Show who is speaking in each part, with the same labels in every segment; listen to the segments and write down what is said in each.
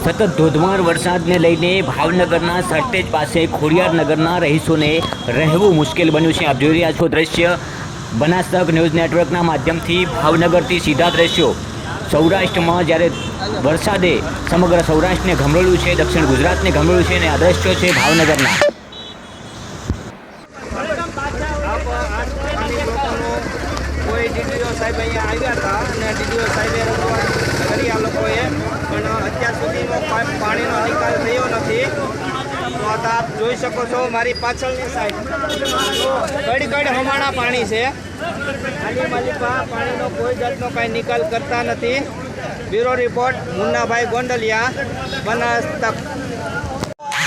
Speaker 1: સતત ધોધમાર વરસાદને લઈને ભાવનગરના સરટેજ પાસે ખોડિયારનગરના રહીશોને રહેવું મુશ્કેલ બન્યું છે। આપ જોઈ રહ્યા છો દ્રશ્ય બનાસતક ન્યૂઝ નેટવર્કના માધ્યમથી ભાવનગરથી સીધા દ્રશ્યો। સૌરાષ્ટ્રમાં જ્યારે વરસાદે સમગ્ર સૌરાષ્ટ્રને ઘમરોળ્યું છે, દક્ષિણ ગુજરાતને ઘમરોળ્યું છે અને આ દ્રશ્યો છે ભાવનગરના।
Speaker 2: કોઈ ડીડીઓ સાહેબ અહીંયા આવ્યા હતા અને ડીડીઓ સાહેબે રજૂઆત કરી આ લોકોએ, પણ અત્યાર સુધીનો પાણીનો નિકાલ થયો નથી। તો આપ જોઈ શકો છો મારી પાછળની સાઈડ કડી હમાણા પાણી છે। માલિકા પાણીનો કોઈ જાતનો કાંઈ નિકાલ કરતા નથી। Bureau report Munnabhai Gondaliya, Banaskantha.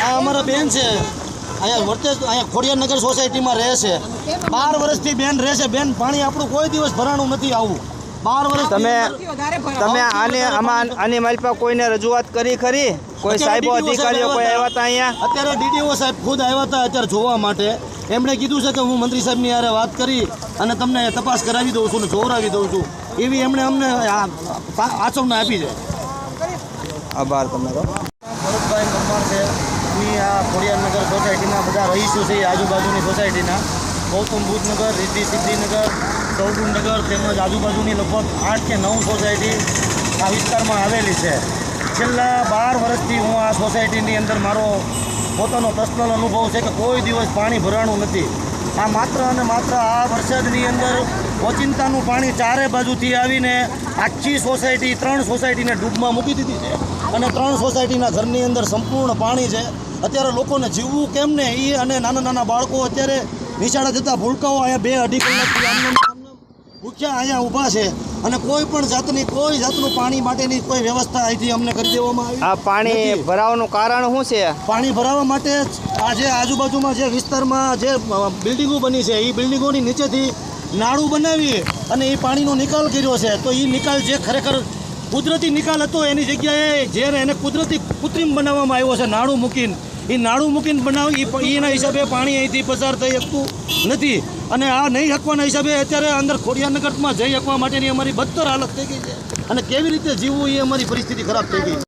Speaker 3: આ અમારા બેન છે, અહીંયા વર્તેજ અહીંયા ખોડિયારનગર સોસાયટીમાં રહે છે। 12 વર્ષથી બેન રહે છે। બેન, પાણી આપણું કોઈ દિવસ ભરાણું નથી આવું 12 વર્ષ।
Speaker 2: તમે આની માલિકા કોઈને રજૂઆત કરી ખરી? કોઈ સાહેબો અધિકારીઓ કોઈ આવ્યા હતા અહીંયા?
Speaker 3: અત્યારે ડીડીઓ સાહેબ ખુદ આવ્યા હતા અત્યારે જોવા માટે। એમણે કીધું છે કે હું મંત્રી સાહેબની હારે વાત કરી અને તમને તપાસ કરાવી દઉં છું ને જોવરાવી દઉં છું, એવી એમણે અમને આચવના આપી છે।
Speaker 2: આભાર તમારો।
Speaker 3: ભરતભાઈ પરમાર છે, આ ખોડિયારનગર સોસાયટીના બધા રહીશું છે, આજુબાજુની સોસાયટીના ગૌતમ બુદ્ધનગર, રિદ્ધિ સિદ્ધિનગર, સૌગુણનગર તેમજ આજુબાજુની લગભગ 8 કે 9 સોસાયટી આ વિસ્તારમાં આવેલી છે। છેલ્લા 12 વર્ષથી હું આ સોસાયટીની અંદર મારો પોતાનો પર્સનલ અનુભવ છે કે કોઈ દિવસ પાણી ભરાણું નથી। આ માત્ર અને માત્ર આ વરસાદની અંદર ઓચિંતાનું પાણી ચારે બાજુથી આવીને આખી સોસાયટી 3 સોસાયટીને ડૂબમાં મૂકી દીધી છે અને 3 સોસાયટીના ઘરની અંદર સંપૂર્ણ પાણી છે। અત્યારે લોકોને જીવવું કેમ ને એ, અને નાના નાના બાળકો અત્યારે નિશાળે જતા ભૂલકાઓ અહીંયા 2-2.5 કલાકથી આમને ભૂખ્યા અહીંયા ઊભા છે અને કોઈ જાતનું પાણી માટેની કોઈ વ્યવસ્થા અહીંથી અમને કરી દેવામાં આવી।
Speaker 2: આ પાણી ભરાવાનું કારણ શું છે?
Speaker 3: પાણી ભરાવા માટે આજે આજુબાજુમાં જે વિસ્તારમાં જે બિલ્ડિંગો બની છે એ બિલ્ડિંગોની નીચેથી નાળું બનાવી અને એ પાણીનો નિકાલ કર્યો છે। તો એ નિકાલ જે ખરેખર કુદરતી નિકાલ હતો એની જગ્યાએ જે એને કૃત્રિમ બનાવવામાં આવ્યો છે નાળું મૂકીને। એ નાળું મૂકીને બનાવી એના હિસાબે પાણી અહીંથી પસાર થઈ શકતું નથી અને આ નહીં શકવાના હિસાબે અત્યારે અંદર ખોડિયારનગરમાં જઈ શકવા માટેની અમારી બદતર હાલત થઈ ગઈ છે અને કેવી રીતે જીવવું એ અમારી પરિસ્થિતિ ખરાબ થઈ ગઈ છે।